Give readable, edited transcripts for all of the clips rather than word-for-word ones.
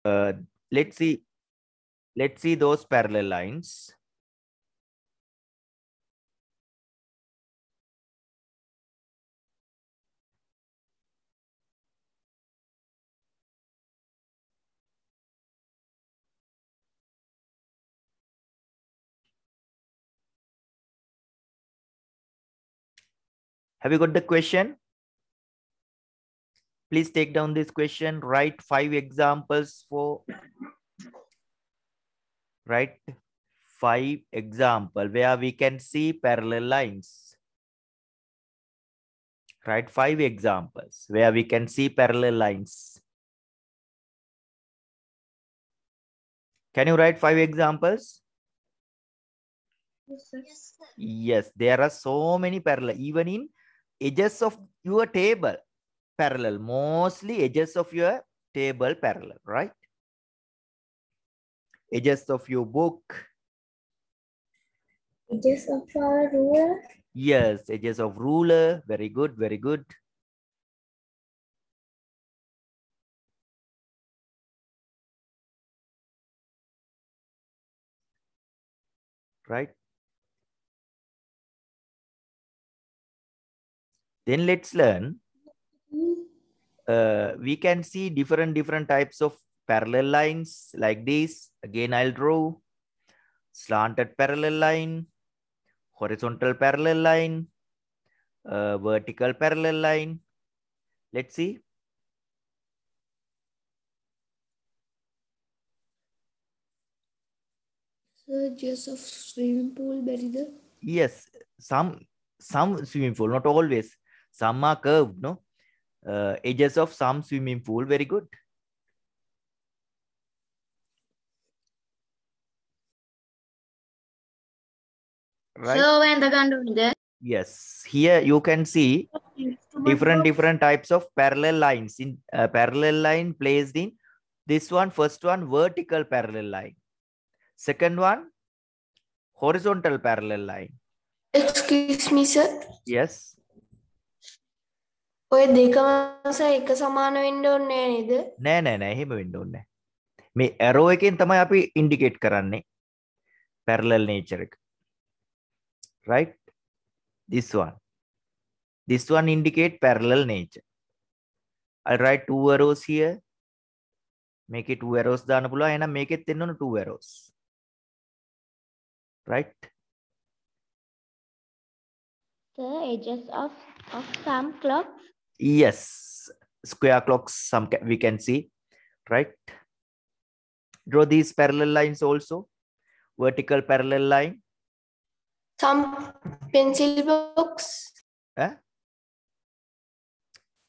Uh, let's see those parallel lines. Have you got the question? Please take down this question. Write 5 examples for. Write 5 examples where we can see parallel lines. Write 5 examples where we can see parallel lines. Can you write 5 examples? Yes, sir. Yes, there are so many parallel, even in edges of your table parallel, mostly edges of your table parallel, right? Edges of your book. Edges of our ruler. Yes, edges of ruler. Very good, very good. Right? Then let's learn. We can see different types of parallel lines like this. Again, I'll draw slanted parallel line, horizontal parallel line, vertical parallel line. Let's see. Edges of swimming pool, Berida. Yes, some swimming pool, not always. Some are curved, no? Edges of some swimming pool, very good. Right? So when the gun Yes, here you can see different types of parallel lines. In parallel line placed in this one, first one, vertical parallel line. Second one, horizontal parallel line. Excuse me, sir. Yes. ඔය දෙකම එක සමාන වෙන්න ඕනේ නේද? නෑ, එහෙම වෙන්න ඕනේ. මේ arrow එකෙන් තමයි අපි indicate කරන්නේ parallel nature එක. Right? This one indicate parallel nature. I'll write 2 arrows here. Make it 2 arrows දාන්න පුළුවන්. එහෙනම් මේකෙත් එන්න ඕන 2 arrows. Right? The edges of some clocks. Yes. Square clocks we can see. Right? Draw these parallel lines also. Vertical parallel line. Some pencil box.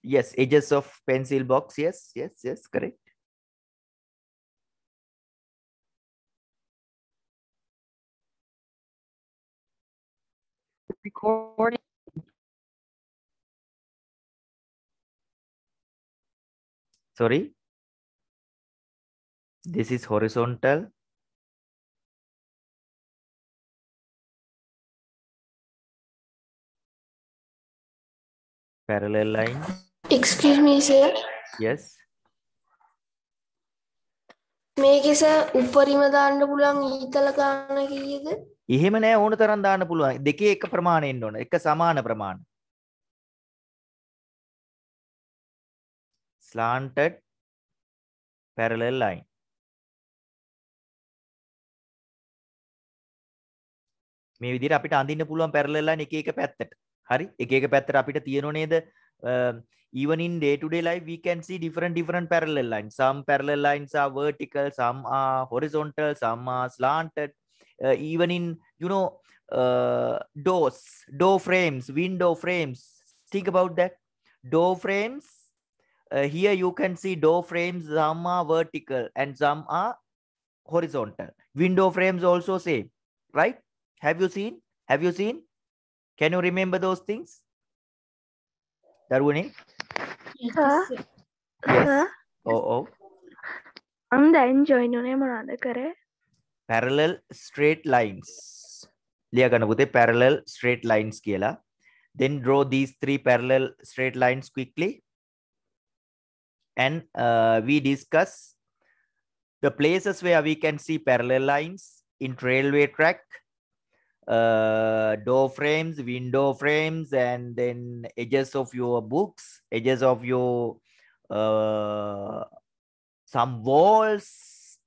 Yes, edges of pencil box. Yes, correct. Recording. Sorry. This is horizontal. Parallel line. Excuse me, sir. Yes. මේකේ sir උඩරිම දාන්න පුළුවන් ඊතල ගාන කීයද? එහෙම නෑ ඕන තරම් දාන්න පුළුවන්. දෙකේ එක ප්‍රමාණය එන්න ඕන. එක සමාන ප්‍රමාණ. Slanted parallel line. මේ විදිහට අපිට අඳින්න පුළුවන් parallel line එක එක පැත්තට. හරි? එක එක පැත්තට අපිට තියෙනව නේද? Even in day-to-day life, we can see different parallel lines. Some parallel lines are vertical, some are horizontal, some are slanted. Even in, doors, door frames, window frames. Think about that. Door frames. Here you can see door frames, some are vertical and some are horizontal. Window frames also same, right? Have you seen? Can you remember those things? Darwini? Yes. Yes. Oh. I'm then join on him. Parallel straight lines. ලියා ගන්න පුතේ parallel straight lines කියලා. Then draw these 3 parallel straight lines quickly. And we discuss the places where we can see parallel lines in railway track, door frames, window frames, and then edges of your books, edges of your some walls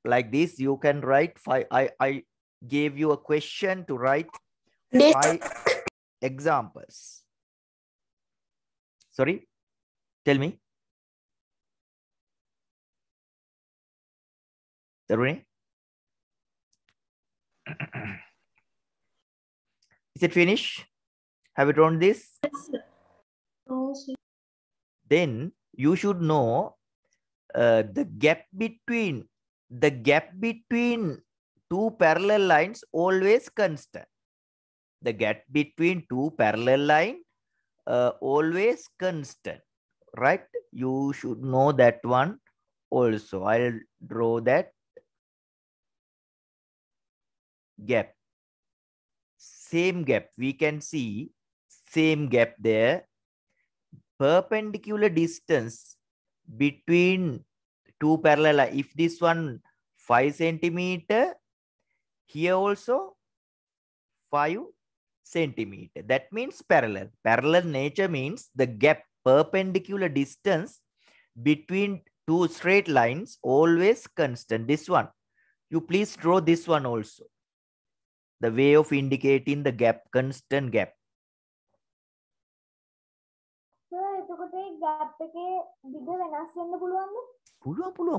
like this. You can write five. I gave you a question to write 5 examples. Sorry, tell me. Taruni? Is it finished? Have you drawn this? Then you should know the gap between two parallel lines always constant. The gap between two parallel line always constant, right? You should know that one also. I'll draw that gap. Same gap. We can see same gap there. Perpendicular distance between two parallel lines. If this one 5 centimeter, here also 5 centimeter. That means parallel. Parallel nature means the gap, perpendicular distance between two straight lines always constant. This one. You please draw this one also. The way of indicating the gap, constant gap.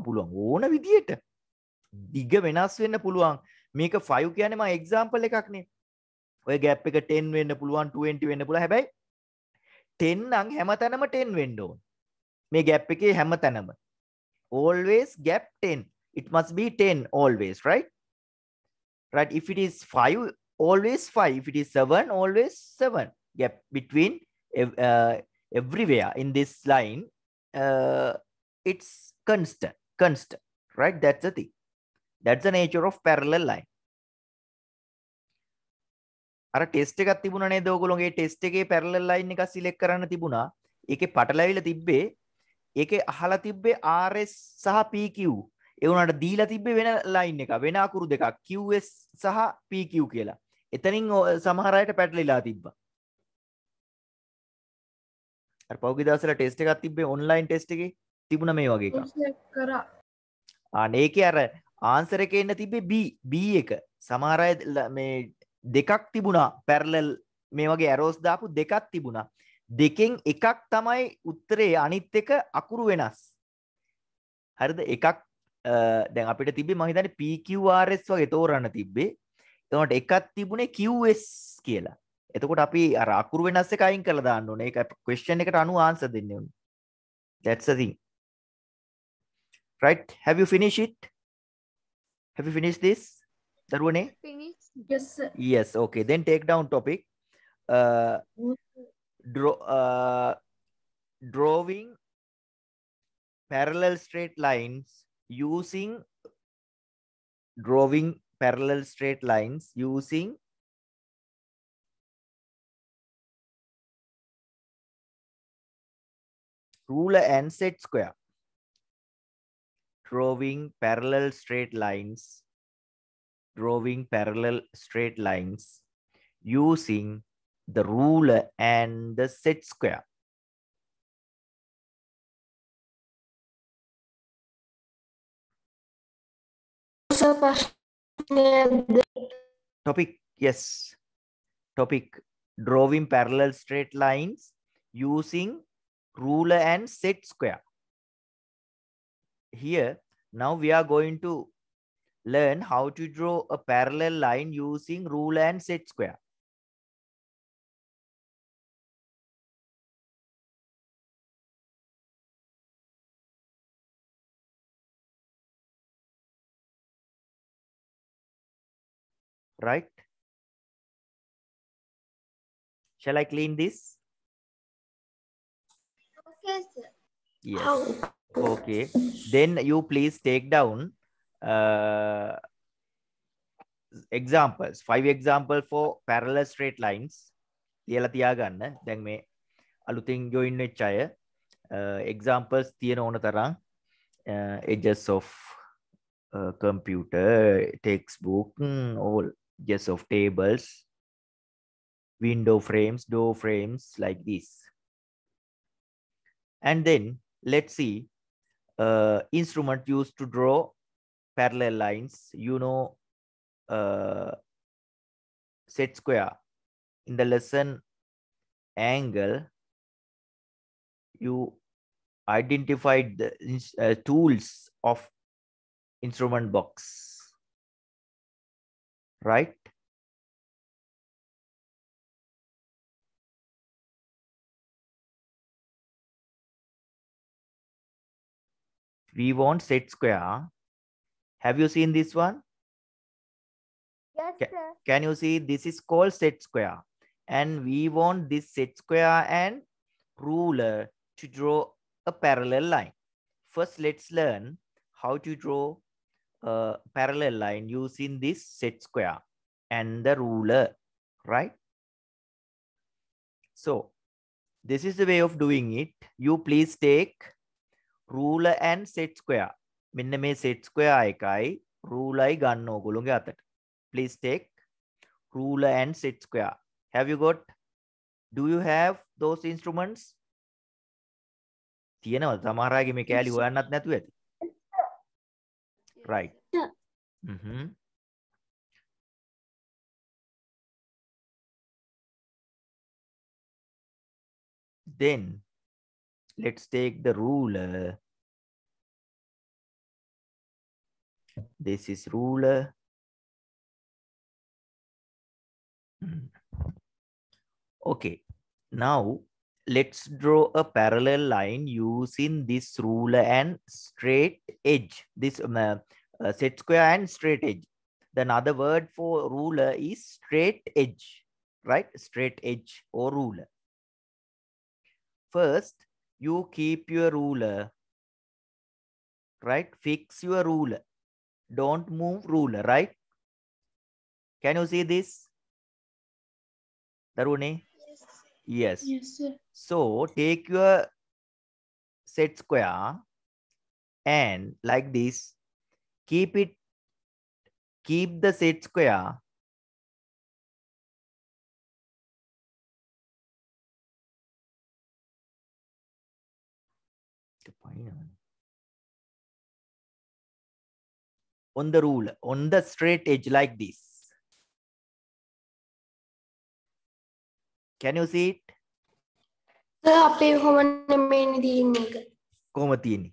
පුළුවන් ඕන විදියට දිග වෙනස් වෙන්න පුළුවන්. මේක 5 කියන්නේ මම එක්සැම්පල් එකක් නේ. ඔය ગેප් එක 10 වෙන්න පුළුවන්, 20 වෙන්න පුළුවන්. හැබැයි 10 නම් හැමතැනම 10 වෙන්න ඕන. මේ ગેප් එකේ හැමතැනම. Always gap 10. It must be 10 always, right? Right. If it is 5, always 5. If it is 7, always 7. Gap between everywhere in this line, it's constant, right? That's the thing. That's the nature of parallel line. අර test එකක් තිබුණා නේද ඔයගොල්ලෝගේ test එකේ parallel line එකක් select කරන්න තිබුණා. ඒකේ පටලැවිලා තිබ්බේ ඒකේ අහලා තිබ්බේ RS සහ PQ. ඒ උනාට දීලා තිබ්බේ වෙන line එකක්, වෙන අකුරු දෙකක් QS සහ PQ කියලා. එතනින් සමහර අයට පැටලිලා තිබ්බා. අර පෞගේ දවස්වල ටෙස්ට් එකක් තිබ්බේ ඔන්ලයින් ටෙස්ට් එකේ තිබුණා මේ වගේ එකක්. කරා. ඒකේ අර ආන්සර් එකේ ඉන්න තිබ්බේ B එක. සමහර අය මේ දෙකක් තිබුණා පැරලල් මේ වගේ ඇරෝස් දාපු දෙකක් තිබුණා. දෙකෙන් එකක් තමයි උත්තරේ, අනිත් එක අකුරු වෙනස්. හරිද? එකක් දැන් අපිට තිබ්බේ මම හිතන්නේ PQRS වගේ තෝරන්න තිබ්බේ. එතකොට එකක් තිබුණේ QS කියලා. එතකොට අපි අර අකුරු වෙනස් එක අයින් කරලා දාන්න ඕනේ. ඒක question එකට අනුව answer දෙන්න ඕනේ. That's the thing. Right? Have you finished it? Have you finished this? Darwane? Finish. Yes, sir. Yes, okay. Then take down topic. Drawing parallel straight lines using ruler and set square. Drawing parallel straight lines using the ruler and the set square. Topic, yes. Topic, drawing parallel straight lines using ruler and set square. Here, now we are going to learn how to draw a parallel line using ruler and set square. Right? Shall I clean this? Okay, sir. Yes. Okay. Then you please take down examples. 5 examples for parallel straight lines. ලියලා තියාගන්න. දැන් මේ අලුතින් join වෙච්ච අය examples තියෙන ඕන තරම් edges of computer, textbook, all just of tables, window frames, door frames like this. And then let's see instrument used to draw parallel lines. You know, set square. In the lesson angle, you identified the tools of instrument box, right? We want set square. Have you seen this one? Yes, sir. Can you see this is called set square? And we want this set square and ruler to draw a parallel line. First, let's learn how to draw a parallel line using this set square and the ruler, right? So, this is the way of doing it. You please take ruler and set square. මෙන්න මේ set square එකයි ruler එකයි ගන්න ඕගොල්ලෝගේ අතට. Please take ruler and set square. Have you got? Do you have those instruments? තියෙනවද? සමහර අයගේ මේ කෑලි හොයන්නත් නැතුව ඇති. Right. Then let's take the ruler. This is ruler. Okay. Now let's draw a parallel line using this ruler and straight edge. This set square and straight edge. The another word for ruler is straight edge, right? Straight edge or ruler. First, you keep your ruler, right? Fix your ruler. Don't move ruler, right? Can you see this? Taruni? Yes. Yes, sir. So take your set square and like this, keep the set square on the ruler, on the straight edge like this. Can you see it? Sir අපේ කොහොම නෙමෙයිනේ තියෙන්නේ ඒක. කොහොම තියෙන්නේ?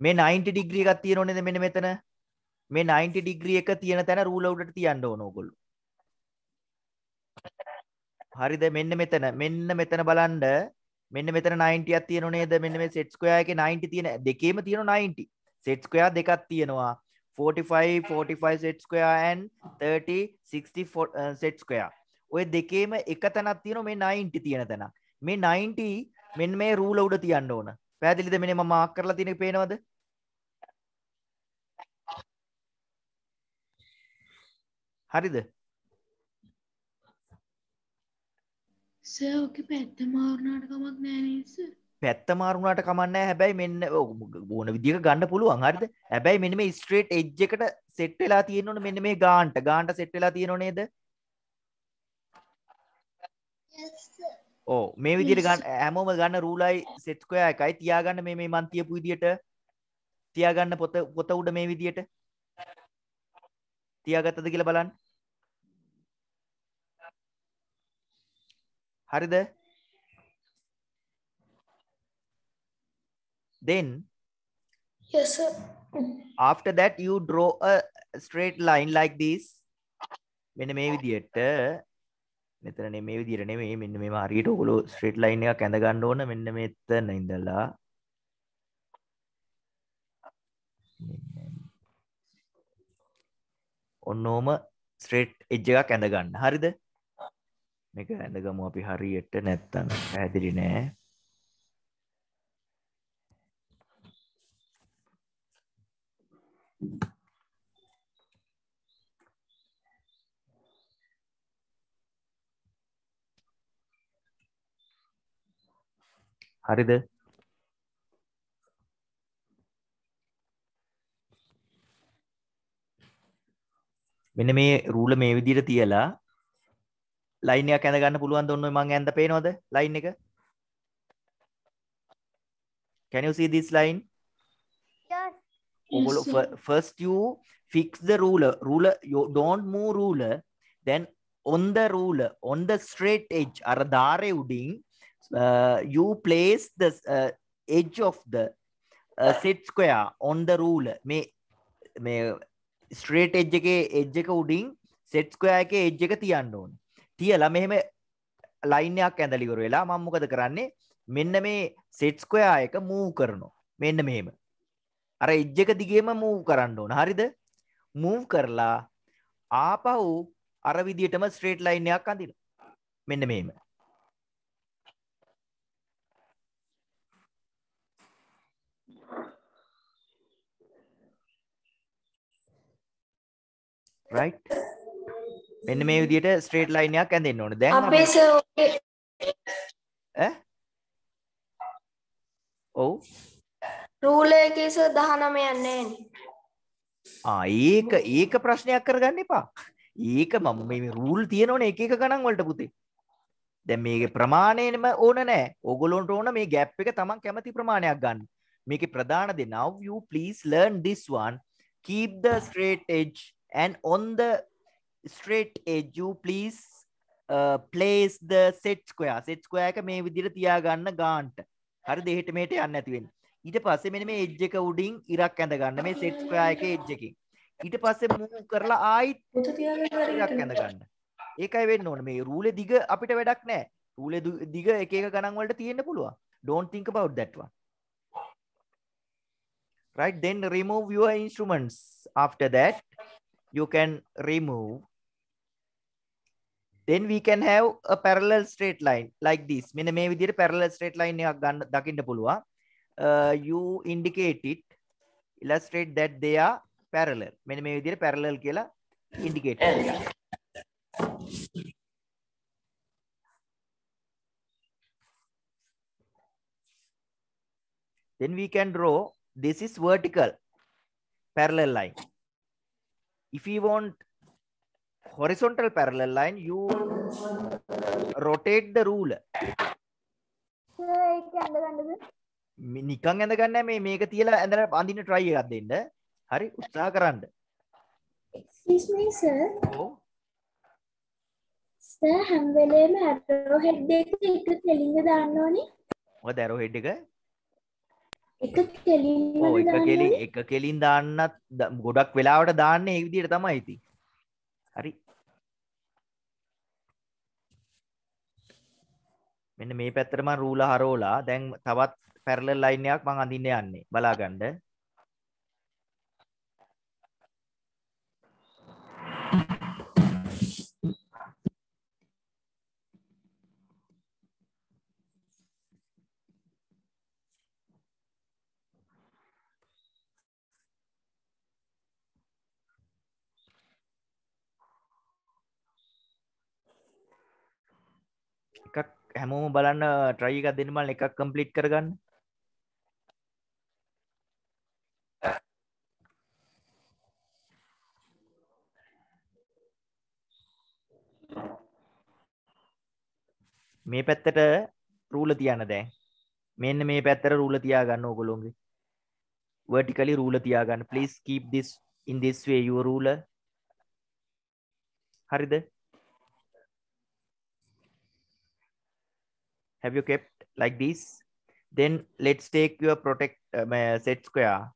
මේ 90 degree එකක් තියෙනෝනේද මෙන්න මෙතන? මේ 90 degree එක තියෙන තැන රූල උඩට තියන්න ඕන ඕගොල්ලෝ. හරිද? මෙන්න මෙතන බලන්න. මෙන්න මෙතන 90ක් තියෙනව නේද? මෙන්න මේ set square එකේ 90 තියෙන දෙකේම තියෙනවා 90. set square දෙකක් තියෙනවා. 45 set square and 30 60 set square. ඔය දෙකේම එක තැනක් තියෙනවා මේ 90 තියෙන තැන. මේ 90 මෙන්න මේ රූල උඩ තියන්න ඕන. පැහැදිලිද? මෙන්න මම මාක් කරලා තියෙන එක පේනවද? හරිද? සර් ඔකේ පැත්ත මාරුනාට කමක් නැහැ නේද සර්? පැත්ත මාරුනාට කමක් නැහැ. හැබැයි මෙන්න ඕන විදිහක ගන්න පුළුවන්. හරිද? හැබැයි මෙන්න මේ ස්ට්‍රේට් එජ් එකට සෙට් වෙලා තියෙන්න ඕනේ. මෙන්න මේ ගාන්ට සෙට් වෙලා තියෙනව නේද? ඔව් මේ විදිහට ගන්න හැමෝම ගන්න රූලයි සෙට් ස්ක්වයර් එකයි තියාගන්න මේ මන් තියපු විදිහට තියාගන්න පොත උඩ මේ විදිහට තියාගත්තද කියලා බලන්න. හරිද? Then Yes, sir. after that you draw a straight line like this. මෙන්න මේ විදිහට මෙතන මේ විදිහට නෙමෙයි මෙන්න මේව හරියට ඔයගොල්ලෝ ස්ට්‍රේට් ලයින් එකක් ඇඳ ගන්න ඕන මෙන්න මෙතන ඉඳලා ඔන්නෝම ස්ට්‍රේට් එජ් එකක් ඇඳ ගන්න. හරිද? මේක ඇඳගමු අපි හරියට නැත්තම් පැහැදිලි නෑ. හරිද? මෙන්න මේ රූල මේ විදිහට තියලා ලයින් එකක් ඇඳ ගන්න පුළුවන් ද? ඔන්න ඔය මං ඇඳ පේනවද ලයින් එක? Can you see this line? Yes. ඔගොල්ලෝ first you fix the ruler, you don't move ruler, then on the ruler, on the straight edge අර ධාරේ උඩින් you place the edge of the set square on the ruler. මේ straight edge එක උඩින් set square එකේ edge එක තියන්න ඕනේ. තියලා මෙහෙම line එකක් ඇඳලා ඉවර වෙලා මම මොකද කරන්නේ? මෙන්න මේ set square එක move කරනවා. මෙන්න මෙහෙම. අර edge එක දිගේම move කරන්න ඕන. හරිද? move කරලා ආපහු අර විදියටම straight line එකක් අඳිනවා. මෙන්න මෙහෙම. right? මෙන්න මේ විදියට straight line එකක් ඇඳෙන්න ඕනේ. දැන් අපේ සර් ඈ? ඔව්. රූලර් එකේ සර් 19 යන්නේ නැහැ ඒක ප්‍රශ්නයක් කරගන්න එපා. ඒක මම මේ රූල් තියෙනවනේ එක එක ගණන් වලට පුතේ. දැන් මේකේ ප්‍රමාණයෙම ඕන නැහැ. ඕගොල්ලන්ට ඕන මේ ગેප් එක තමන් කැමති ප්‍රමාණයක් ගන්න. මේකේ ප්‍රධාන දේ now you please learn this one. Keep the straight edge and on the straight edge you please place the set square. Set square එක මේ විදිහට තියාගන්න ගාන්ට. හරිද? එහෙට මෙහෙට යන්න නැති වෙන්න. ඊට පස්සේ මෙන්න මේ edge එක උඩින් ඉරක් ඇඳ ගන්න මේ set square එකේ edge එකකින්. ඊට පස්සේ move කරලා ආයිත් ඉරක් ඇඳ ගන්න. ඒකයි වෙන්න ඕනේ. මේ රූලේ දිග අපිට වැඩක් නැහැ. රූලේ දිග එක එක ගණන් වලට තියෙන්න පුළුවන්. Don't think about that one. Right? Then remove your instruments. After that, you can remove. Then we can have a parallel straight line like this. මෙන්න මේ විදිහට parallel straight line එකක් ගන්න දකින්න පුළුවන්. You indicate it, illustrate that they are parallel. මෙන්න මේ විදිහට parallel කියලා indicate කරනවා. Then we can draw, this is vertical parallel line. If you want horizontal parallel line, you rotate the ruler. Sir ඒක ඇඳ ගන්නද? නිකන් ඇඳ ගන්න නැහැ. මේක තියලා ඇඳලා අඳින්න try එකක් දෙන්න. හරි? උත්සාහ කරන්න. Excuse me, sir. ඔව්. Sir, හැම වෙලේම arrowhead එක කෙලින්ද දාන්න ඕනේ? මොකද arrowhead එක? එක කෙලින්ම ඔව් දාන්න ඕනේ? එක කෙලින් දාන්නත් ගොඩක් වෙලාවට දාන්නේ මේ විදිහට තමයි ඉතින්. හරි. මෙන්න මේ පැත්තට මම රූලර් හරවලා දැන් තවත් parallel line එකක් මම අඳින්න යන්නේ. බලා ගන්න. එකක් හැමෝම බලන්න try එකක් දෙන්න මම එකක් complete කරගන්න. මේ පැත්තට රූල තියන්න දැන්. මෙන්න මේ පැත්තට රූල තියාගන්න ඕගොල්ලෝගේ. vertically ruler තියාගන්න. Please keep this in this way your ruler. හරිද? Have you kept like this? Then let's take your set square.